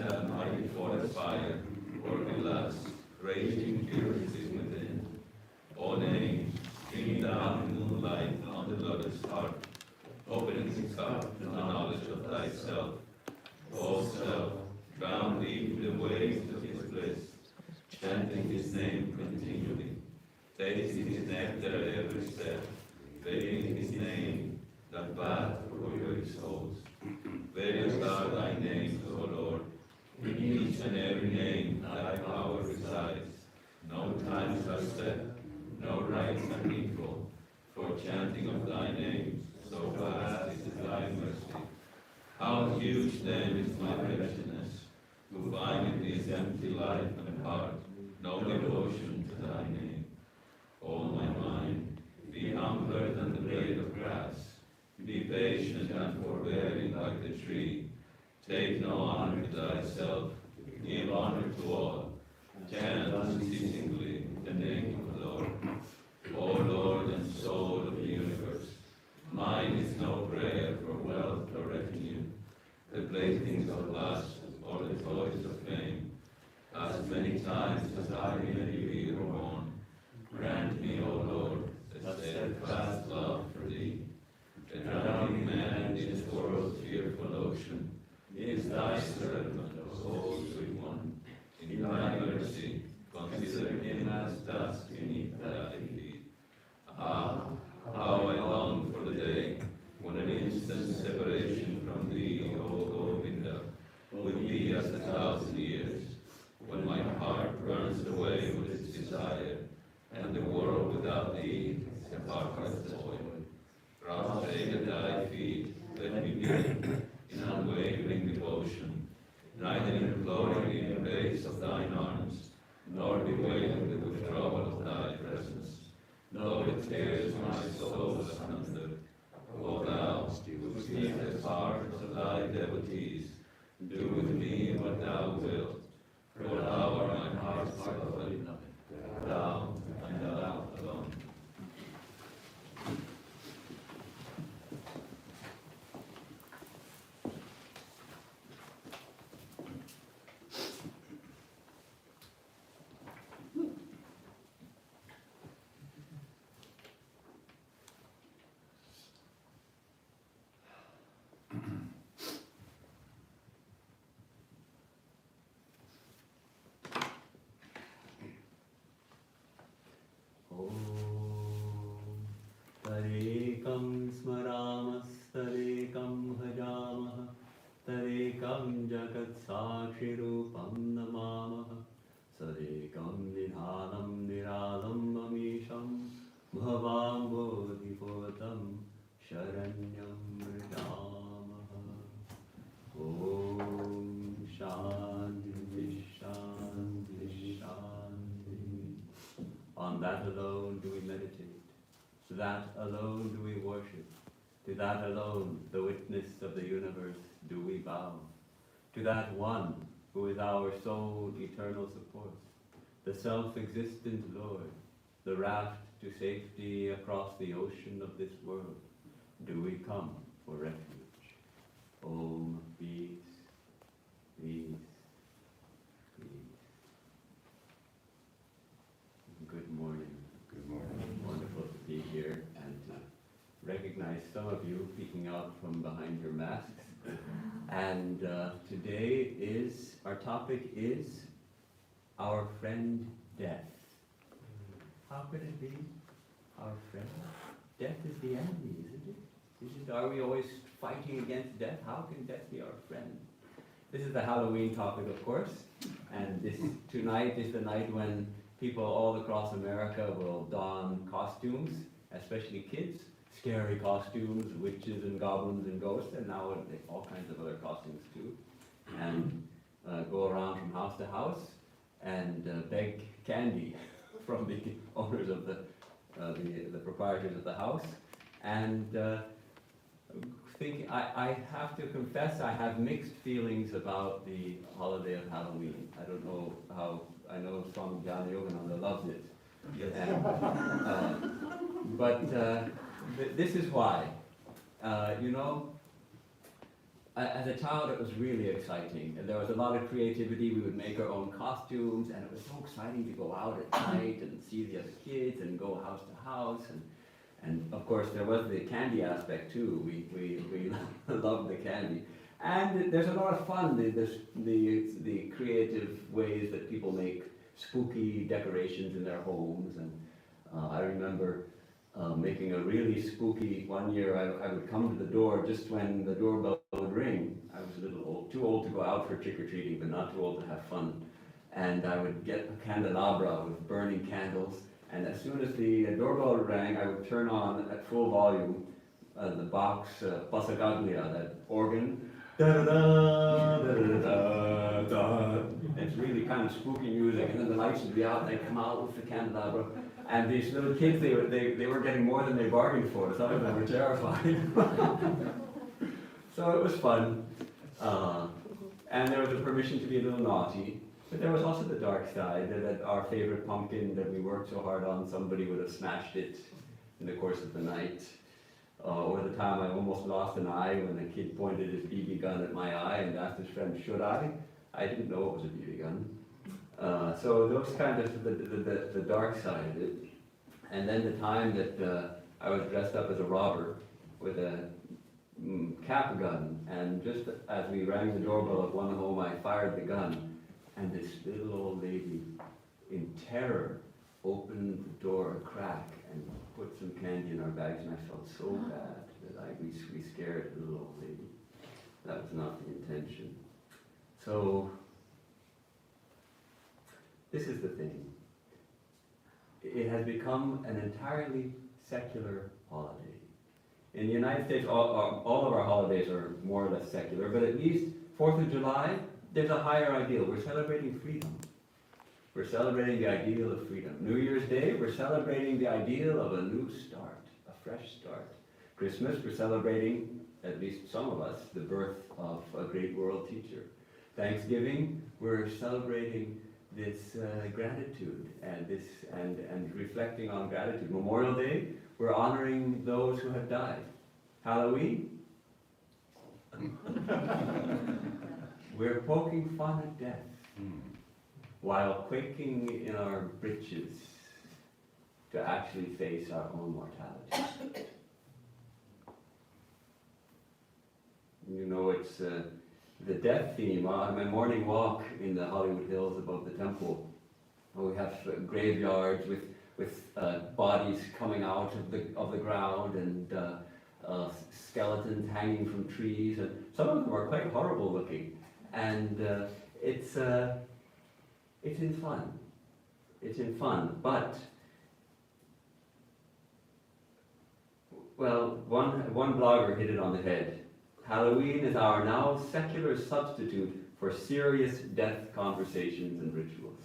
stand mighty forest fire, working lust, raging furies is within. O name, streaming down in moonlight on the lotus heart, opening his cup to the knowledge of thyself. O self, drown deep in the waves of his bliss, chanting his name continually, tasting his nectar at every step, begging his name, that path for weary souls. Various are thy names, O Lord. In each and every name thy power resides. No times are set, no rites are needful, for chanting of thy name, so vast is thy mercy. How huge then is my wretchedness, who find in this empty life and heart no devotion to thy name. O my mind, be humbler than the blade of grass. Be patient and forbearing like the tree. Take no honor to thyself, give honor to all. Chant unceasingly the name of the Lord. O Lord and soul of the universe, mine is no prayer for wealth or retinue, the playthings of lust or the toys of fame. As many times as I may be reborn, grant me, O Lord, a steadfast love for thee. The drowning man in this world's fearful ocean is thy servant, O sweet one. In thy mercy, consider him as dust beneath thy feet. Ah, how I long for the day when an instant separation from thee, O Govinda, will be as 1,000 years, when my heart burns away with its desire, and the world without thee is a heartless void. Prostrate at thy feet, let me be in unwavering devotion, neither imploring the embrace of thine arms, nor bewailing the withdrawal of thy presence. Though it tears my soul asunder, O thou, who seest the hearts of thy devotees, do with me what thou wilt, for thou art my heart's beloved, thou and thou alone. Tarekam smaramas-tarekam bhajamaha, tarekam jagat sakshirupam namamaha, sarekam nidhanam niralam amisham, bhavam bodhipotam sharanyam mridamaha. Om Shanti Shanti Shanti. On that alone do we meditate. To that alone do we worship. To that alone, the witness of the universe, do we bow. To that one who is our sole eternal support, the self-existent Lord, the raft to safety across the ocean of this world, do we come for refuge. Om, peace, peace, peace. Good morning. Good morning. Wonderful to be here and to recognize some of you peeking out from behind your masks. And today our topic is our friend death. How could it be our friend? Death is the enemy, isn't it? Are we always fighting against death? How can death be our friend? This is the Halloween topic, of course, and tonight is the night when people all across America will don costumes, especially kids, scary costumes, witches and goblins and ghosts, and now all kinds of other costumes too, and go around from house to house and beg candy from the owners of the proprietors of the house, and I have to confess I have mixed feelings about the holiday of Halloween. I don't know how. I know Swami Mahayogananda loves it. Yes. But this is why. as a child, it was really exciting. And there was a lot of creativity. We would make our own costumes, and it was so exciting to go out at night and see the other kids and go house to house. And of course, there was the candy aspect too. We loved the candy. And there's a lot of fun, the creative ways that people make spooky decorations in their homes. And I remember making a really spooky, one year I would come to the door just when the doorbell would ring. I was a little old, too old to go out for trick-or-treating, but not too old to have fun. And I would get a candelabra with burning candles, and as soon as the doorbell rang, I would turn on at full volume the Bach's Passacaglia, that organ. Da-da-da-da-da-da-da. It's really kind of spooky music, and then the lights would be out, and they'd come out with the candelabra. And these little kids, they were getting more than they bargained for. Some of them were terrified. So it was fun. And there was a permission to be a little naughty. But there was also the dark side, that our favorite pumpkin that we worked so hard on, somebody would have smashed it in the course of the night. Or the time I almost lost an eye when a kid pointed his BB gun at my eye and asked his friend, should I? I didn't know it was a BB gun. So those kind of the dark side of it. And then the time that I was dressed up as a robber with a cap gun, and just as we rang the doorbell of one home, I fired the gun, and this little old lady, in terror, opened the door a crack and put some candy in our bags, and I felt so bad that we scared the little old lady. That was not the intention. So, this is the thing. It has become an entirely secular holiday. In the United States, all of our holidays are more or less secular, but at least 4th of July, there's a higher ideal. We're celebrating freedom. We're celebrating the ideal of freedom. New Year's Day, we're celebrating the ideal of a new start, a fresh start. Christmas, we're celebrating, at least some of us, the birth of a great world teacher. Thanksgiving, we're celebrating this gratitude and reflecting on gratitude. Memorial Day, we're honoring those who have died. Halloween, we're poking fun at death while quaking in our britches to actually face our own mortality. You know, it's the death theme. On my morning walk in the Hollywood Hills above the temple, we have graveyards with bodies coming out of the ground and skeletons hanging from trees, and some of them are quite horrible looking. And it's in fun. It's in fun, but well, one blogger hit it on the head. Halloween is our now secular substitute for serious death conversations and rituals.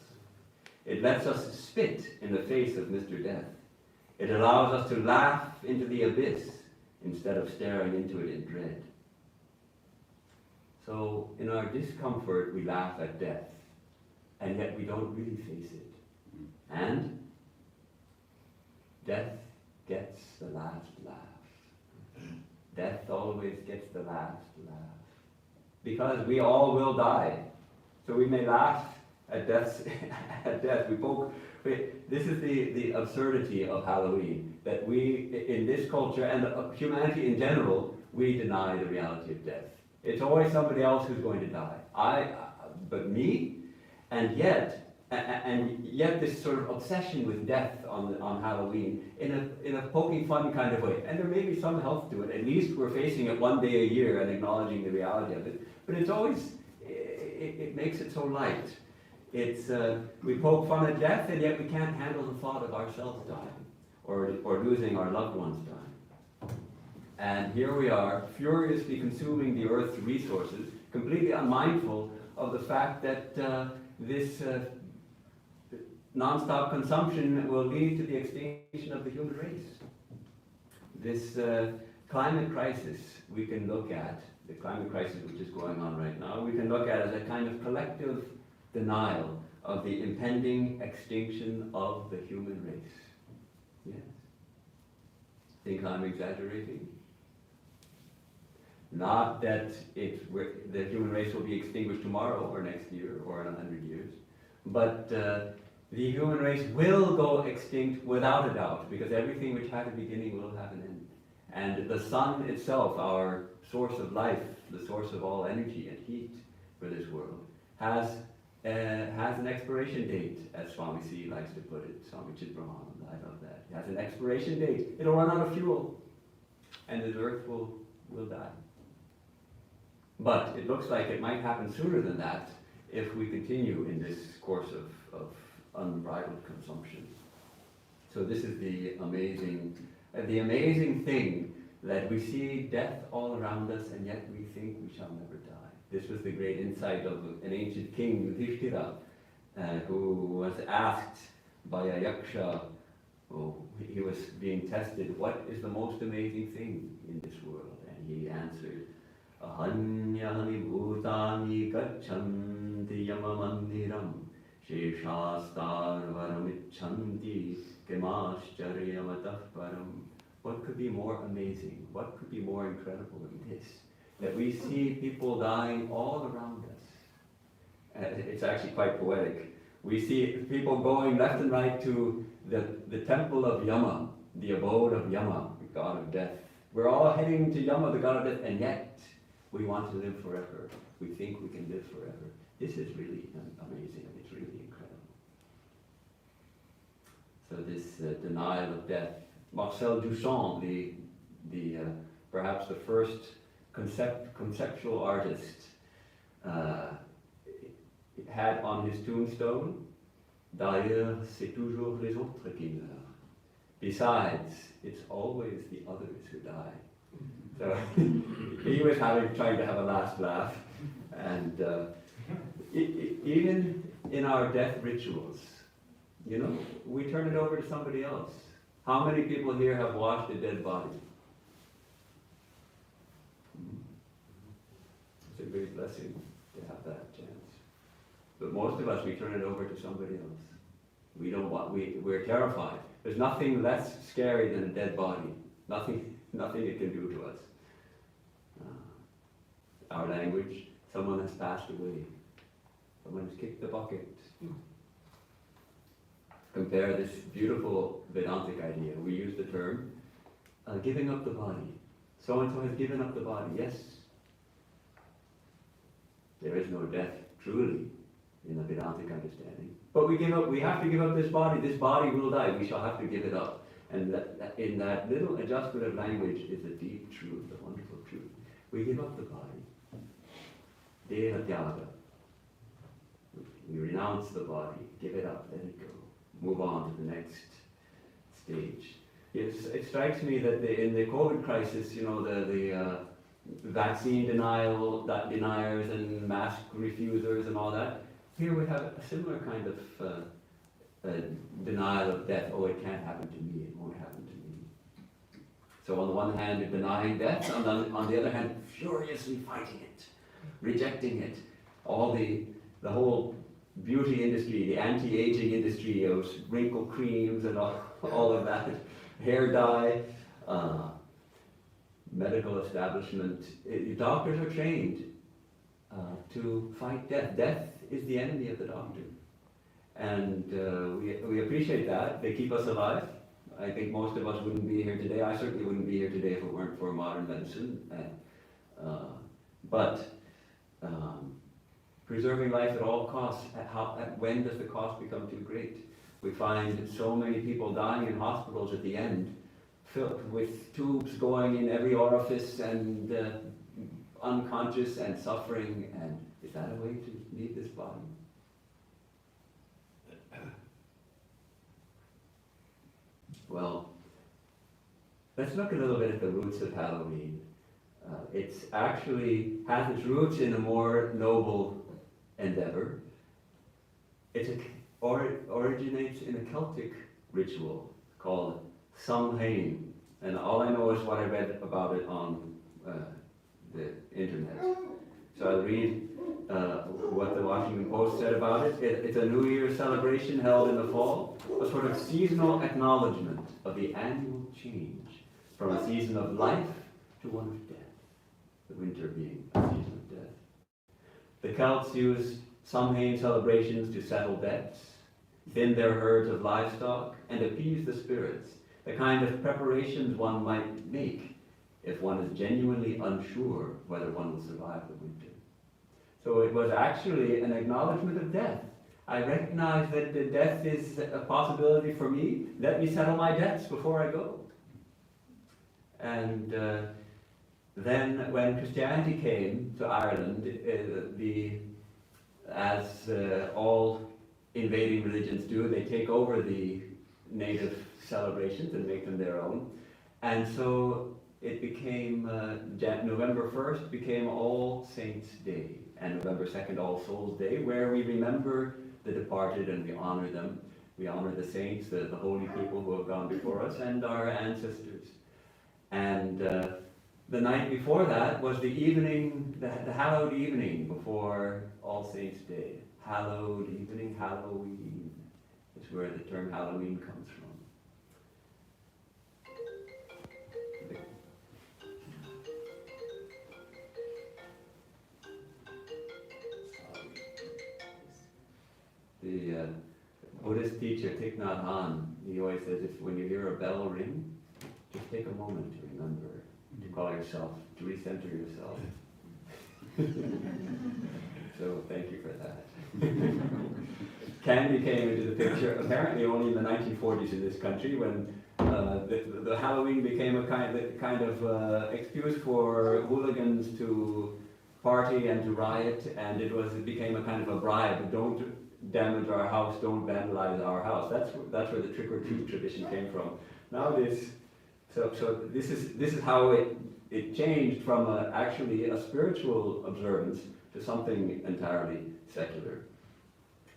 It lets us spit in the face of Mr. Death. It allows us to laugh into the abyss instead of staring into it in dread. So in our discomfort, we laugh at death, and yet we don't really face it. And death gets the last laugh. Death always gets the last laugh. Because we all will die. So we may laugh at death. This is the absurdity of Halloween, that we, in this culture, and humanity in general, we deny the reality of death. It's always somebody else who's going to die. But me? And yet this sort of obsession with death on Halloween in a poking fun kind of way. And there may be some health to it. At least we're facing it one day a year and acknowledging the reality of it. But it's always, it makes it so light. It's, we poke fun at death, and yet we can't handle the thought of ourselves dying or losing our loved ones dying. And here we are, furiously consuming the earth's resources, completely unmindful of the fact that this non-stop consumption will lead to the extinction of the human race. This climate crisis we can look at, the climate crisis which is going on right now, we can look at as a kind of collective denial of the impending extinction of the human race. Yes. Think I'm exaggerating? Not that the human race will be extinguished tomorrow or next year or in 100 years, but the human race will go extinct without a doubt, because everything which had a beginning will have an end. And the sun itself, our source of life, the source of all energy and heat for this world, has an expiration date, as Swami C likes to put it. Swami Chidbrahananda, I love that. It has an expiration date. It'll run out of fuel, and the earth will die. But it looks like it might happen sooner than that if we continue in this course of unbridled consumption. So this is the amazing thing, that we see death all around us, and yet we think we shall never die. This was the great insight of an ancient king, Yudhishthira, who was asked by a yaksha. He was being tested, what is the most amazing thing in this world? And he answered, Ahanyani bhutani gachanti yamamandiram sheshastarvaramichanti kimascharyamatah param. What could be more amazing? What could be more incredible than this? That we see people dying all around us. It's actually quite poetic. We see people going left and right to the temple of Yama, the abode of Yama, the god of death. We're all heading to Yama, the god of death, and yet we want to live forever. We think we can live forever. This is really amazing. It's really incredible. So this denial of death. Marcel Duchamp, the perhaps the first conceptual artist, had on his tombstone, D'ailleurs, c'est toujours les autres qui meurent. Besides, it's always the others who die. So he was trying to have a last laugh, and even in our death rituals, we turn it over to somebody else. How many people here have washed a dead body? It's a great blessing to have that chance. But most of us, we turn it over to somebody else. We're terrified. There's nothing less scary than a dead body. Nothing it can do to us. Our language, someone has passed away. Someone has kicked the bucket. Compare this beautiful Vedantic idea. We use the term giving up the body. So-and-so has given up the body. Yes. There is no death, truly, in the Vedantic understanding. But we have to give up this body. This body will die. We shall have to give it up. And in that little adjustment of language is a deep truth, a wonderful truth. We give up the body. Deha Tyaga. We renounce the body. Give it up. Let it go. Move on to the next stage. It strikes me that in the COVID crisis, the vaccine deniers and mask refusers and all that, here we have a similar kind of denial of death. Oh, it can't happen to me, it won't happen to me. So on the one hand, you're denying death, and on the other hand, furiously fighting it, rejecting it. The whole beauty industry, the anti-aging industry of wrinkle creams and all of that, hair dye, medical establishment. Doctors are trained to fight death. Death is the enemy of the doctor. And we appreciate that. They keep us alive. I think most of us wouldn't be here today. I certainly wouldn't be here today if it weren't for modern medicine. But preserving life at all costs, when does the cost become too great? We find so many people dying in hospitals at the end, filled with tubes going in every orifice and unconscious and suffering. And is that a way to leave this body? Well, let's look a little bit at the roots of Halloween. It's actually has its roots in a more noble endeavor. It originates in a Celtic ritual called Samhain, and all I know is what I read about it on the internet. So I'll read what the Washington Post said about it. It's a New Year celebration held in the fall, a sort of seasonal acknowledgement of the annual change from a season of life to one of death. the winter being a season of death. The Celts used Samhain celebrations to settle debts, thin their herds of livestock, and appease the spirits, the kind of preparations one might make if one is genuinely unsure whether one will survive the winter. So it was actually an acknowledgement of death. I recognize that the death is a possibility for me. Let me settle my debts before I go. And then when Christianity came to Ireland, as all invading religions do, they take over the native celebrations and make them their own. And so it became, November 1st became All Saints' Day, and November 2nd All Souls' Day, where we remember the departed and we honor them. We honor the saints, the holy people who have gone before us, and our ancestors. And the night before that was the evening, the hallowed evening before All Saints' Day. Hallowed evening, Halloween. It's where the term Halloween comes from. The Buddhist teacher Thich Nhat Hanh, he always says, if when you hear a bell ring, just take a moment to remember to call yourself, to recenter yourself. So thank you for that. Candy came into the picture apparently only in the 1940s in this country, when the Halloween became a kind of excuse for hooligans to party and to riot, and it became a kind of a bribe. Don't damage our house, don't vandalize our house. That's where the trick or treat tradition came from. Nowadays, so this is how it changed from actually a spiritual observance to something entirely secular.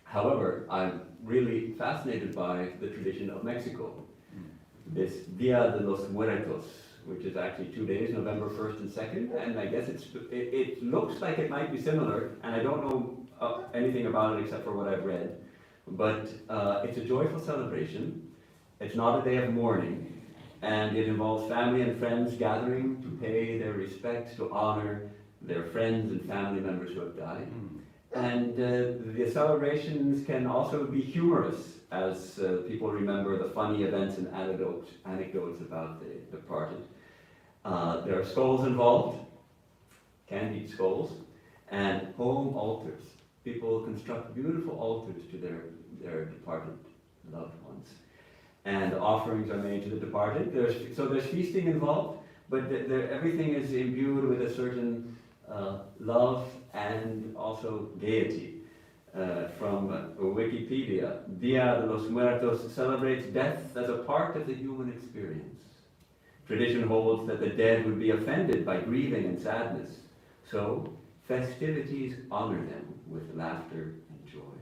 However, I'm really fascinated by the tradition of Mexico. This Dia de los Muertos, which is actually 2 days, November 1st and 2nd, and I guess it looks like it might be similar, and I don't know anything about it except for what I've read, but it's a joyful celebration. It's not a day of mourning, and it involves family and friends gathering to pay their respects, to honor their friends and family members who have died. And the celebrations can also be humorous, as people remember the funny events and anecdotes about the departed. There are skulls involved, candied skulls, and home altars. People construct beautiful altars to their departed loved ones. And offerings are made to the departed. There's feasting involved, but everything is imbued with a certain love and also gaiety. From Wikipedia, Dia de los Muertos celebrates death as a part of the human experience. Tradition holds that the dead would be offended by grieving and sadness, so festivities honor them with laughter and joy.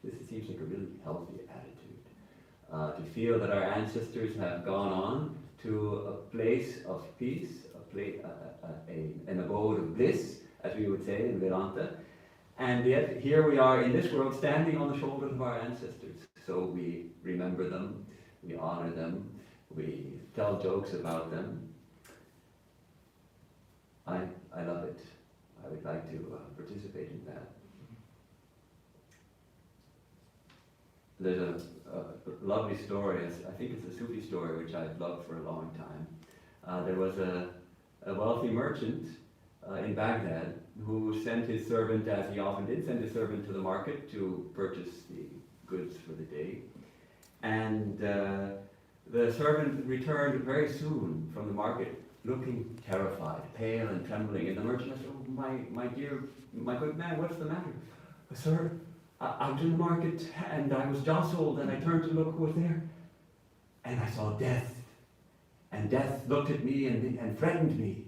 This seems like a really healthy attitude. To feel that our ancestors have gone on to a place of peace, an abode of bliss, as we would say in Vedanta, and yet here we are in this world standing on the shoulders of our ancestors. So we remember them, we honor them, we tell jokes about them. I love it. I would like to participate in that. There's a lovely story, I think it's a Sufi story, which I've loved for a long time. There was a wealthy merchant in Baghdad who sent his servant, as he often did, sent his servant to the market to purchase the goods for the day. And the servant returned very soon from the market, looking terrified, pale and trembling. And the merchant said, "Oh, my good man, what's the matter?" "Sir, I was in the market and I was jostled and I turned to look who was there. And I saw death. And death looked at me and threatened me.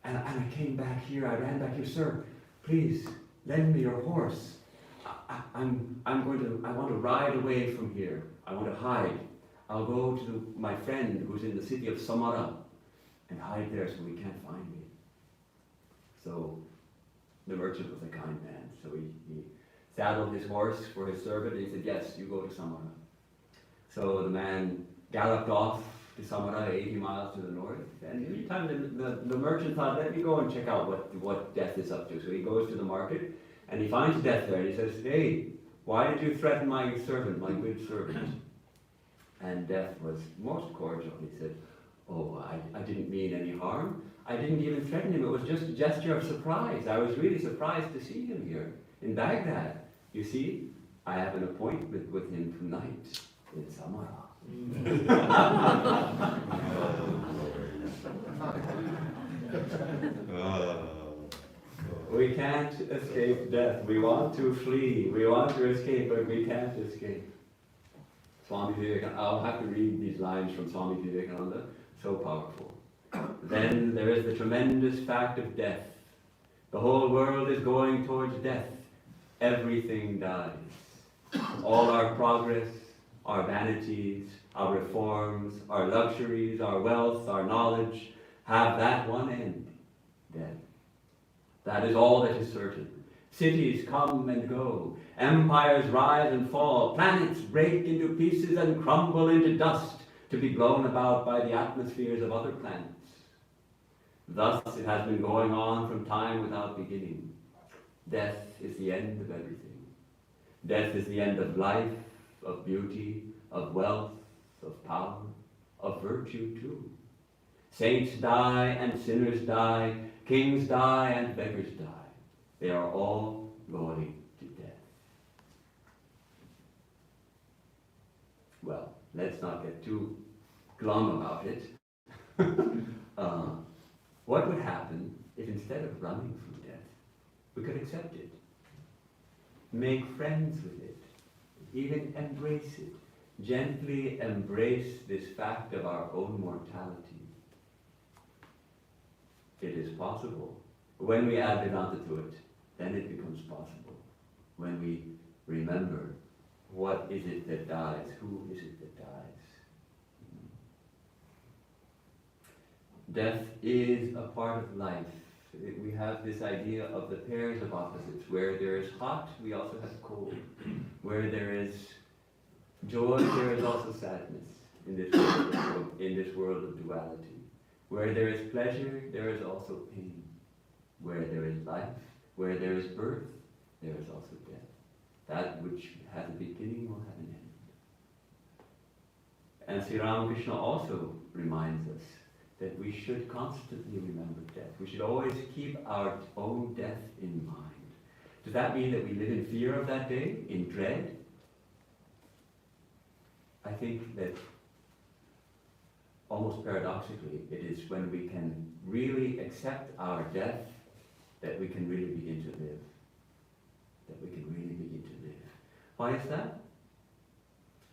And I came back here, I ran back here. Sir, please lend me your horse. I want to ride away from here. I want to hide. I'll go to my friend who's in the city of Samara and hide there so he can't find me." So the merchant was a kind man. So he saddled his horse for his servant and he said, "Yes, you go to Samara." So the man galloped off to Samara, 80 miles to the north. And every time the merchant thought, let me go and check out what Death is up to. So he goes to the market and he finds Death there and he says, hey, why did you threaten my servant, my good servant? And Death was most cordial. He said, oh, I didn't mean any harm. I didn't even threaten him. It was just a gesture of surprise. I was really surprised to see him here in Baghdad. You see, I have an appointment with him tonight in Samara. We can't escape death. We want to flee. We want to escape, but we can't escape. Swami Vivekananda, I'll have to read these lines from Swami Vivekananda. So powerful. Then there is the tremendous fact of death. The whole world is going towards death. Everything dies. All our progress, our vanities, our reforms, our luxuries, our wealth, our knowledge, have that one end, death. That is all that is certain. Cities come and go. Empires rise and fall. Planets break into pieces and crumble into dust to be blown about by the atmospheres of other planets. Thus it has been going on from time without beginning. Death is the end of everything. Death is the end of life, of beauty, of wealth, of power, of virtue too. Saints die and sinners die, kings die and beggars die. They are all going to death. Well, let's not get too glum about it. What would happen if instead of running from death, we could accept it, make friends with it, even embrace it, gently embrace this fact of our own mortality? It is possible. When we add Vedanta to it, then it becomes possible. When we remember, what is it that dies? Who is it that dies? Death is a part of life. We have this idea of the pairs of opposites. Where there is hot, we also have cold. Where there is joy, there is also sadness in this world of duality. Where there is pleasure, there is also pain. Where there is life, where there is birth, there is also death. That which has a beginning will have an end. And Sri Ramakrishna also reminds us that we should constantly remember death. We should always keep our own death in mind. Does that mean that we live in fear of that day, in dread? I think that almost paradoxically, it is when we can really accept our death that we can really begin to live. That we can really begin to live. Why is that?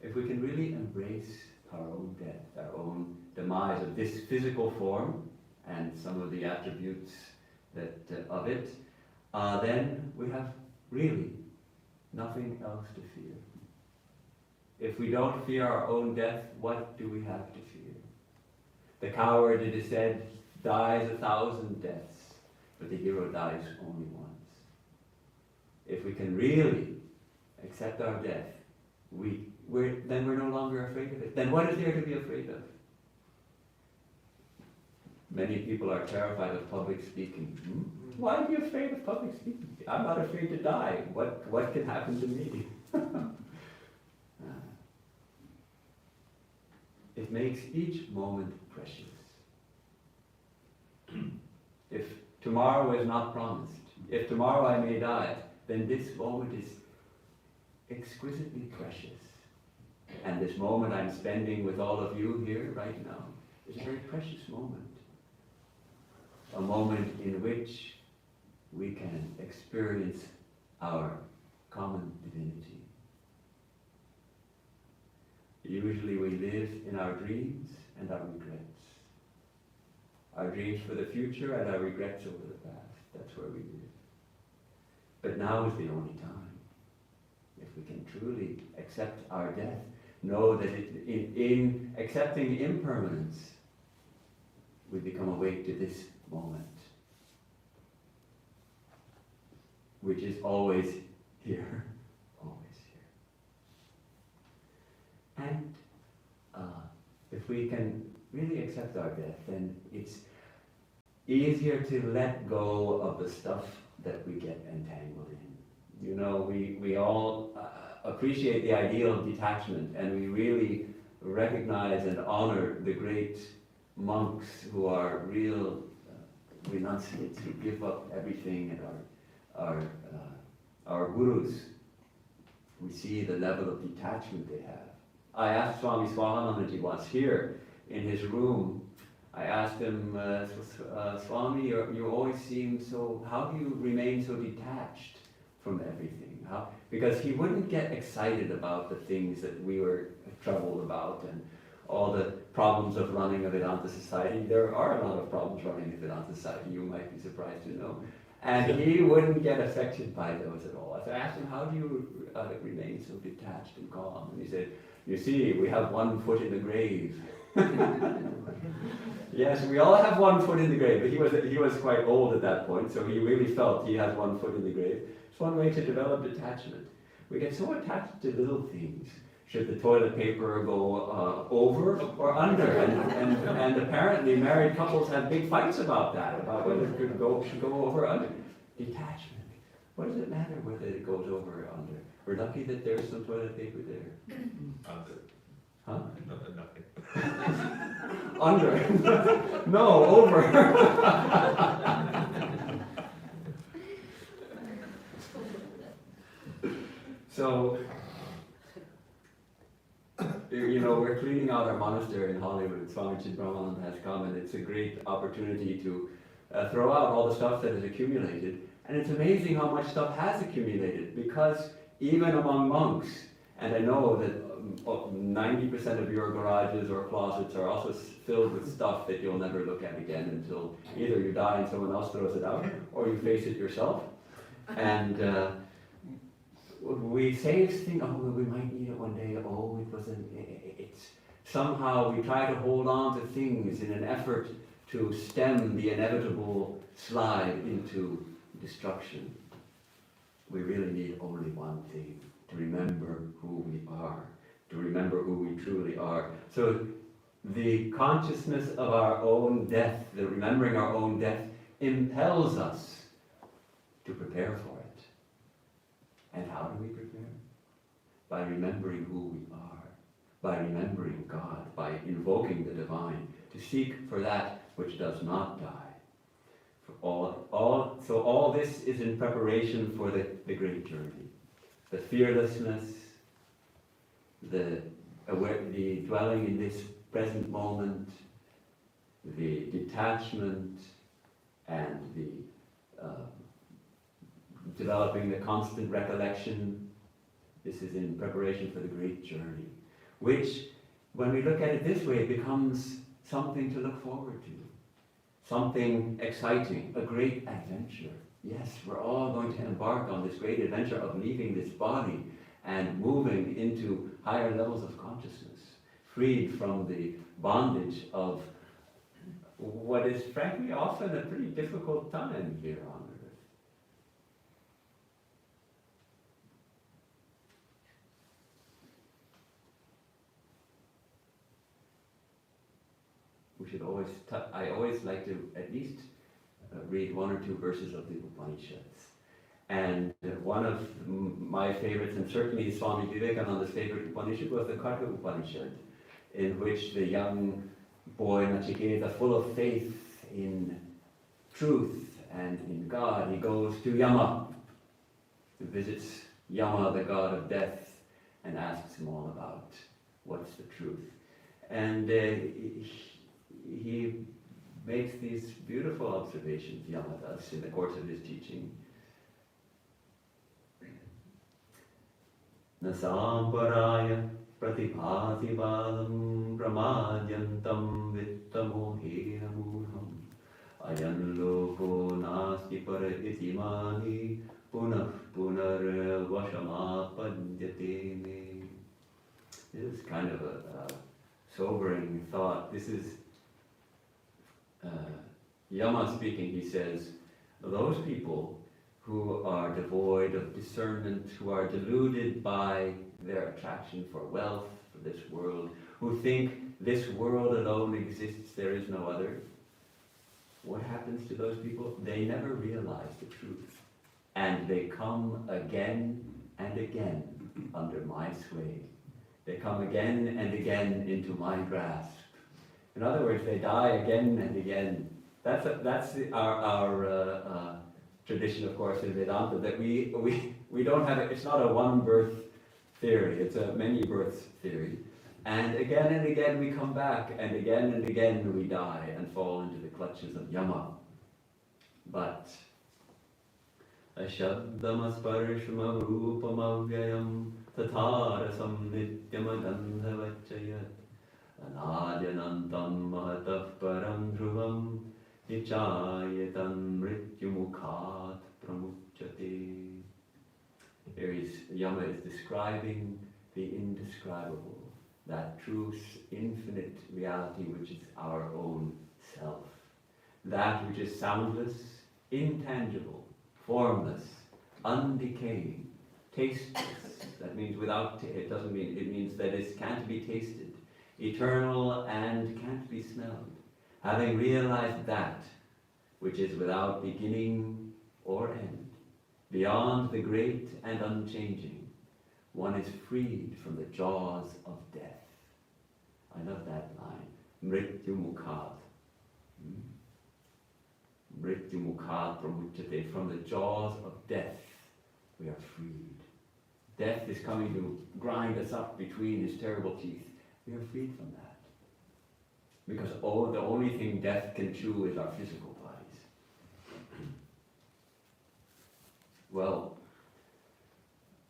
If we can really embrace our own death, our own demise of this physical form and some of the attributes of it, then we have really nothing else to fear. If we don't fear our own death, what do we have to fear? The coward, it is said, dies 1,000 deaths, but the hero dies only once. If we can really accept our death, then we're no longer afraid of it. Then what is there to be afraid of? Many people are terrified of public speaking. Why be afraid of public speaking? I'm not afraid to die. What can happen to me? It makes each moment precious. If tomorrow is not promised, if tomorrow I may die, then this moment is exquisitely precious. And this moment I'm spending with all of you here right now is a very precious moment. A moment in which we can experience our common divinity. Usually we live in our dreams and our regrets. Our dreams for the future and our regrets over the past. That's where we live. But now is the only time. If we can truly accept our death, know that in accepting impermanence, we become awake to this moment, which is always here, always here. And if we can really accept our death, then it's easier to let go of the stuff that we get entangled in. You know, we all appreciate the ideal of detachment, and we really recognize and honor the great monks who are real renunciates, who give up everything, and our gurus. We see the level of detachment they have. I asked Swami Swahanandaji once here in his room, I asked him, Swami, you always seem so, how do you remain so detached from everything? How? Because he wouldn't get excited about the things that we were troubled about and all the problems of running a Vedanta society. There are a lot of problems running a Vedanta society, you might be surprised to know. And he wouldn't get affected by those at all. So I asked him, how do you remain so detached and calm? And he said, you see, we have one foot in the grave. Yes, we all have one foot in the grave, but he was quite old at that point, so he really felt he had one foot in the grave. It's one way to develop detachment. We get so attached to little things. Should the toilet paper go over or under? And apparently married couples have big fights about that, about whether it should go over or under. Detachment. What does it matter whether it goes over or under? We're lucky that there's some toilet paper there. Under. Huh? Nothing. Under. No, over. So, you know, we're cleaning out our monastery in Hollywood. Swami Chidbrahmananda has come, and it's a great opportunity to throw out all the stuff that has accumulated. And it's amazing how much stuff has accumulated, because even among monks, and I know that 90% of your garages or closets are also filled with stuff that you'll never look at again until either you die and someone else throws it out, or you face it yourself. And we say this thing, oh, we might need it one day, oh, it wasn't, it's somehow we try to hold on to things in an effort to stem the inevitable slide into destruction. We really need only one thing, to remember who we are, to remember who we truly are. So the consciousness of our own death, the remembering our own death, impels us to prepare for it. And how do we prepare? By remembering who we are, by remembering God, by invoking the divine, to seek for that which does not die. So all this is in preparation for the great journey. The fearlessness, the dwelling in this present moment, the detachment, and the developing the constant recollection. This is in preparation for the great journey, which, when we look at it this way, it becomes something to look forward to. Something exciting, a great adventure. Yes, we're all going to embark on this great adventure of leaving this body and moving into higher levels of consciousness, freed from the bondage of what is frankly often a pretty difficult time here on earth. We should always, I always like to at least read one or two verses of the Upanishads. And one of my favorites, and certainly Swami Vivekananda's favorite Upanishad, was the Katha Upanishad, in which the young boy Nachiketa, full of faith in truth and in God, he goes to Yama, he visits Yama, the god of death, and asks him all about what's the truth. And he makes these beautiful observations, Yama does, in the course of his teaching. Nasamparaya pratibhati valam pramadyantam vittamohena murham ayan loko nasti paraitimani punah punar vashamapadyate me. This is kind of a sobering thought. This is Yama speaking. He says, those people who are devoid of discernment, who are deluded by their attraction for wealth, for this world, who think this world alone exists, there is no other. What happens to those people? They never realize the truth. And they come again and again under my sway. They come again and again into my grasp. In other words, they die again and again. That's our tradition, of course, in Vedanta, that we don't have it's not a one birth theory, it's a many births theory. And again we come back, and again we die and fall into the clutches of Yama. But Ashabdamasparishma rupamavyayam tatharasam nityamadandhavachayat anadyanantam mahatah param dhruvam nichayatam mrityumukhat pramuchyate. Yama is describing the indescribable, that true infinite reality which is our own self. That which is soundless, intangible, formless, undecaying, tasteless. That means it means that it can't be tasted, eternal and can't be smelled. Having realized that which is without beginning or end, beyond the great and unchanging, one is freed from the jaws of death. I love that line. Mrityu mukhat. Mrityu mukhat pramuchyate. From the jaws of death, we are freed. Death is coming to grind us up between his terrible teeth. We are freed from that. Because the only thing death can chew is our physical bodies. Well,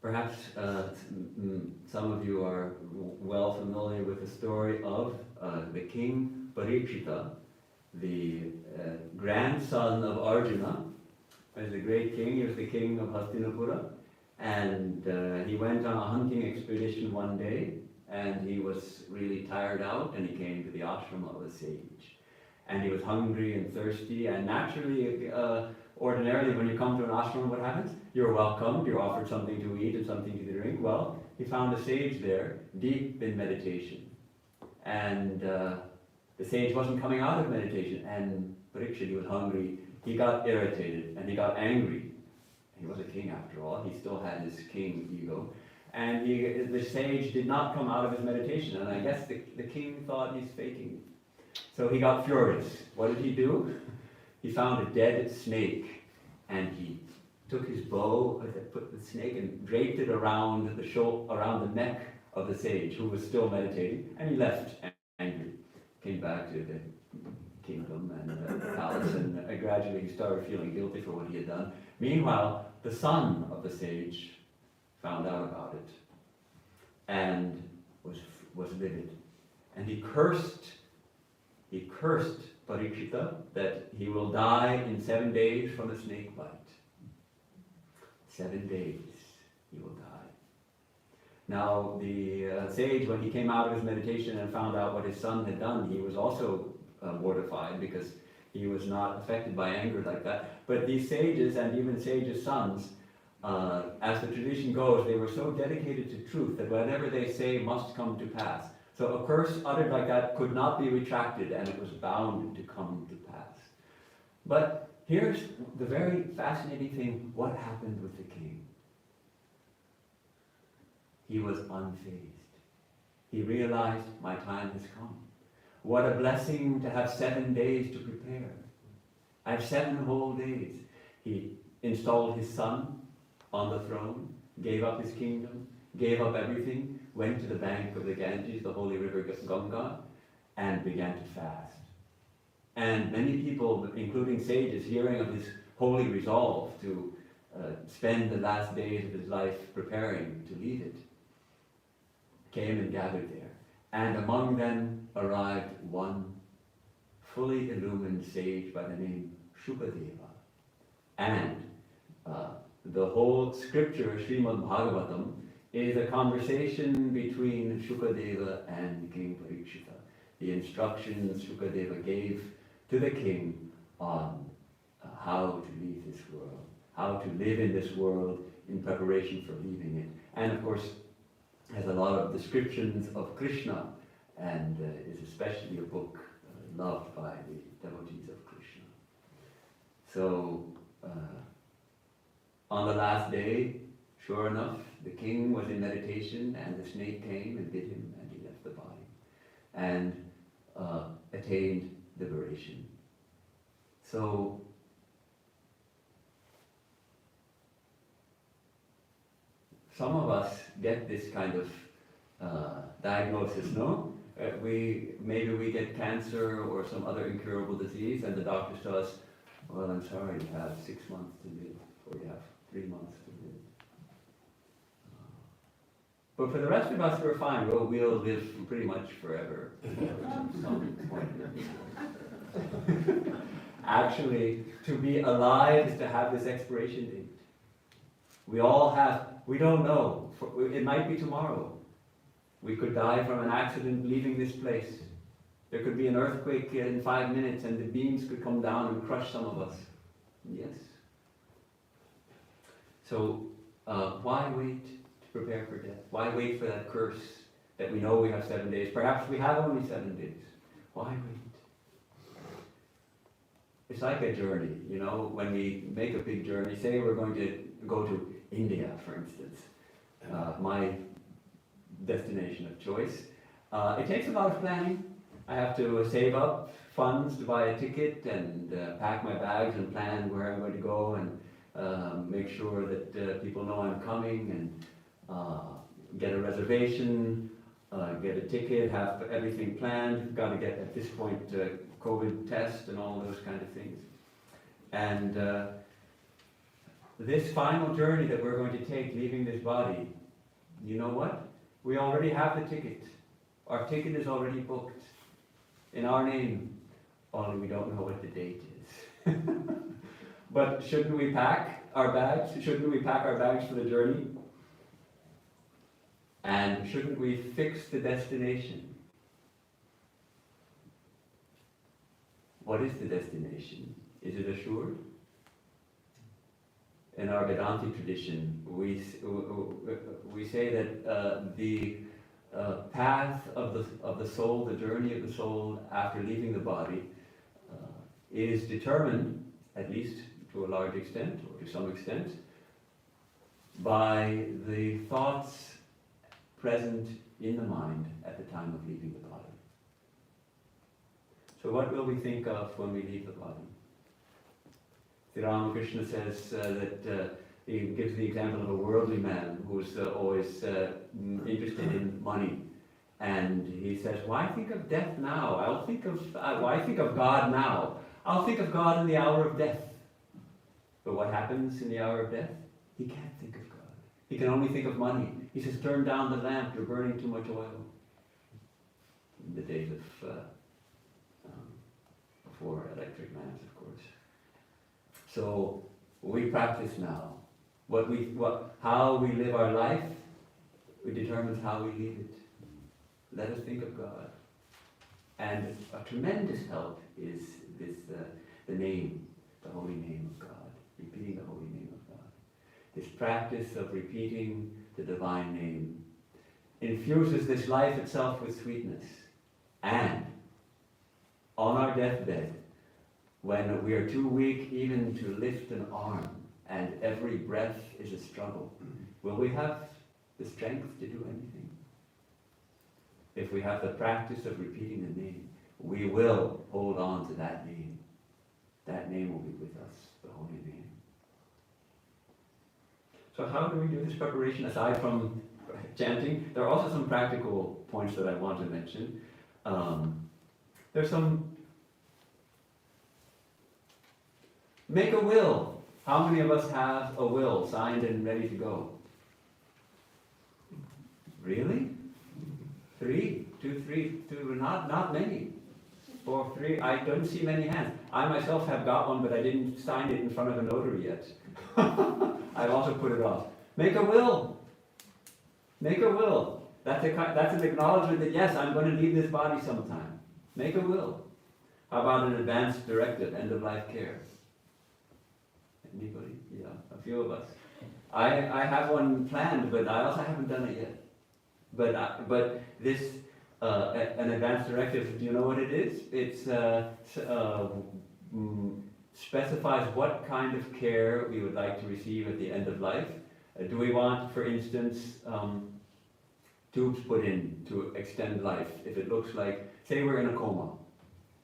perhaps some of you are well familiar with the story of the king Parikshita, the grandson of Arjuna. He was a great king. He was the king of Hastinapura. And he went on a hunting expedition one day, and he was really tired out, and he came to the ashram of a sage. And he was hungry and thirsty, and naturally, ordinarily when you come to an ashram, what happens? You're welcomed, you're offered something to eat and something to drink. Well, he found a sage there, deep in meditation. And the sage wasn't coming out of meditation, and Parikshit, he was hungry, he got irritated, and he got angry. He was a king after all, he still had his king ego. And the sage did not come out of his meditation, and I guess the king thought he's faking. So he got furious. What did he do? He found a dead snake, and he took his bow, put the snake and draped it around the neck of the sage, who was still meditating, and he left angry. Came back to the kingdom and the palace, and gradually he started feeling guilty for what he had done. Meanwhile, the son of the sage found out about it and was livid, and he cursed Parikshita that he will die in 7 days from a snake bite. 7 days he will die. Now the sage, when he came out of his meditation and found out what his son had done, he was also mortified, because he was not affected by anger like that. But these sages, and even sages' sons, as the tradition goes, they were so dedicated to truth that whatever they say must come to pass. So a curse uttered like that could not be retracted, and it was bound to come to pass. But here's the very fascinating thing: what happened with the king? He was unfazed. He realized, my time has come. What a blessing to have 7 days to prepare. I have 7 whole days. He installed his son on the throne, gave up his kingdom, gave up everything, went to the bank of the Ganges, the holy river Ganga, and began to fast. And many people, including sages, hearing of his holy resolve to spend the last days of his life preparing to lead it, came and gathered there. And among them arrived one fully illumined sage by the name Shukadeva. And the whole scripture, Srimad Bhagavatam, is a conversation between Shukadeva and King Parikshita. The instructions Shukadeva gave to the king on how to leave this world, how to live in this world in preparation for leaving it. And of course, has a lot of descriptions of Krishna and is especially a book loved by the devotees of Krishna. So, on the last day, sure enough, the king was in meditation and the snake came and bit him and he left the body and attained liberation. So, some of us get this kind of diagnosis, no? Maybe we get cancer or some other incurable disease and the doctors tell us, well, I'm sorry, you have 6 months to live, or you have 3 months to live. But for the rest of us, we're fine. We'll live pretty much forever. Some point. Actually, to be alive is to have this expiration date. We don't know. It might be tomorrow. We could die from an accident leaving this place. There could be an earthquake in 5 minutes and the beams could come down and crush some of us. Yes. So, why wait to prepare for death? Why wait for that curse that we know we have 7 days? Perhaps we have only 7 days. Why wait? It's like a journey, you know, when we make a big journey, say we're going to go to India, for instance, my destination of choice. It takes a lot of planning. I have to save up funds to buy a ticket and pack my bags and plan where I'm going to go and make sure that people know I'm coming and get a reservation, get a ticket, have everything planned. Got to get, at this point, COVID test and all those kind of things. And this final journey that we're going to take, leaving this body, you know what? We already have the ticket. Our ticket is already booked in our name, only we don't know what the date is. But shouldn't we pack our bags? Shouldn't we pack our bags for the journey? And shouldn't we fix the destination? What is the destination? Is it assured? In our Vedantic tradition, we say that the path of the soul, the journey of the soul after leaving the body, is determined, at least to a large extent, or to some extent, by the thoughts present in the mind at the time of leaving the body. So what will we think of when we leave the body? Sri Ramakrishna says that he gives the example of a worldly man who's always interested in money. And he says, why think of death now? Why think of God now? I'll think of God in the hour of death. But what happens in the hour of death? He can't think of God. He can only think of money. He says, turn down the lamp, you're burning too much oil. In the days of before electric lamps, of course. So we practice now. How we live our life, it determines how we leave it. Let us think of God. And a tremendous help is this the name, the holy name of God, repeating the holy name of God. This practice of repeating the divine name infuses this life itself with sweetness. And on our deathbed, when we are too weak even to lift an arm, and every breath is a struggle, will we have the strength to do anything? If we have the practice of repeating the name, we will hold on to that name. That name will be with us, the holy name. So how do we do this preparation aside from chanting? There are also some practical points that I want to mention. There's some... Make a will. How many of us have a will signed and ready to go? Really? 3? 2, 3, 2, not many. 4, 3, I don't see many hands. I myself have got one, but I didn't sign it in front of a notary yet. I've also put it off. Make a will. Make a will. That's an acknowledgement that yes, I'm going to leave this body sometime. Make a will. How about an advance directive, end of life care? Anybody? Yeah, a few of us. I have one planned, but I also haven't done it yet. But this an advance directive, do you know what it is? It specifies what kind of care we would like to receive at the end of life. Do we want, for instance, tubes put in to extend life? If it looks like, say we're in a coma,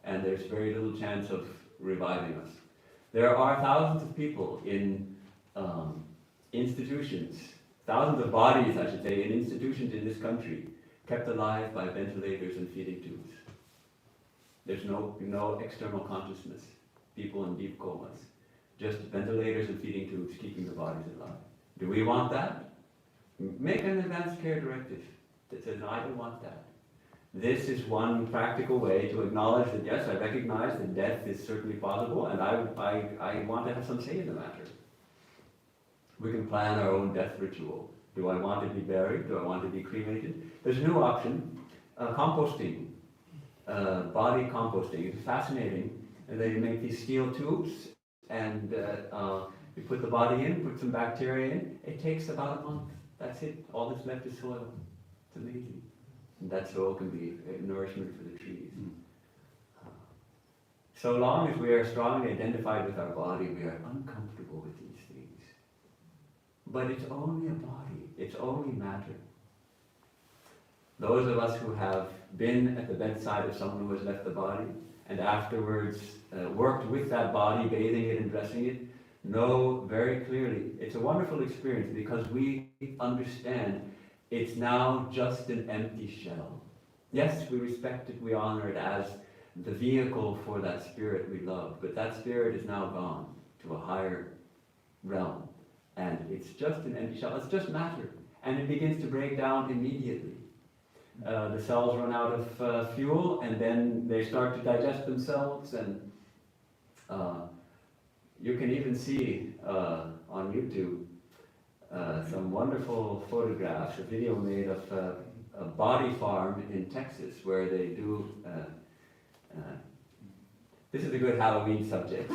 and there's very little chance of reviving us. There are thousands of people in institutions, thousands of bodies, I should say, in institutions in this country, kept alive by ventilators and feeding tubes. There's no external consciousness, people in deep comas, just ventilators and feeding tubes keeping the bodies alive. Do we want that? Make an advanced care directive that says, no, I don't want that. This is one practical way to acknowledge that, yes, I recognize that death is certainly possible, and I want to have some say in the matter. We can plan our own death ritual. Do I want to be buried? Do I want to be cremated? There's a new option, composting, body composting. It's fascinating. And they make these steel tubes, and you put the body in, put some bacteria in. It takes about a month. That's it. All that's left is soil. It's amazing. And that soil can be nourishment for the trees. So long as we are strongly identified with our body, we are uncomfortable with these things. But it's only a body. It's only matter. Those of us who have been at the bedside of someone who has left the body, and afterwards worked with that body, bathing it and dressing it, know very clearly it's a wonderful experience because we understand it's now just an empty shell. Yes, we respect it, we honor it as the vehicle for that spirit we love, but that spirit is now gone to a higher realm, and it's just an empty shell. It's just matter, and it begins to break down immediately. The cells run out of fuel, and then they start to digest themselves, and you can even see on YouTube some wonderful photographs, a video made of a body farm in Texas where they do, this is a good Halloween subject.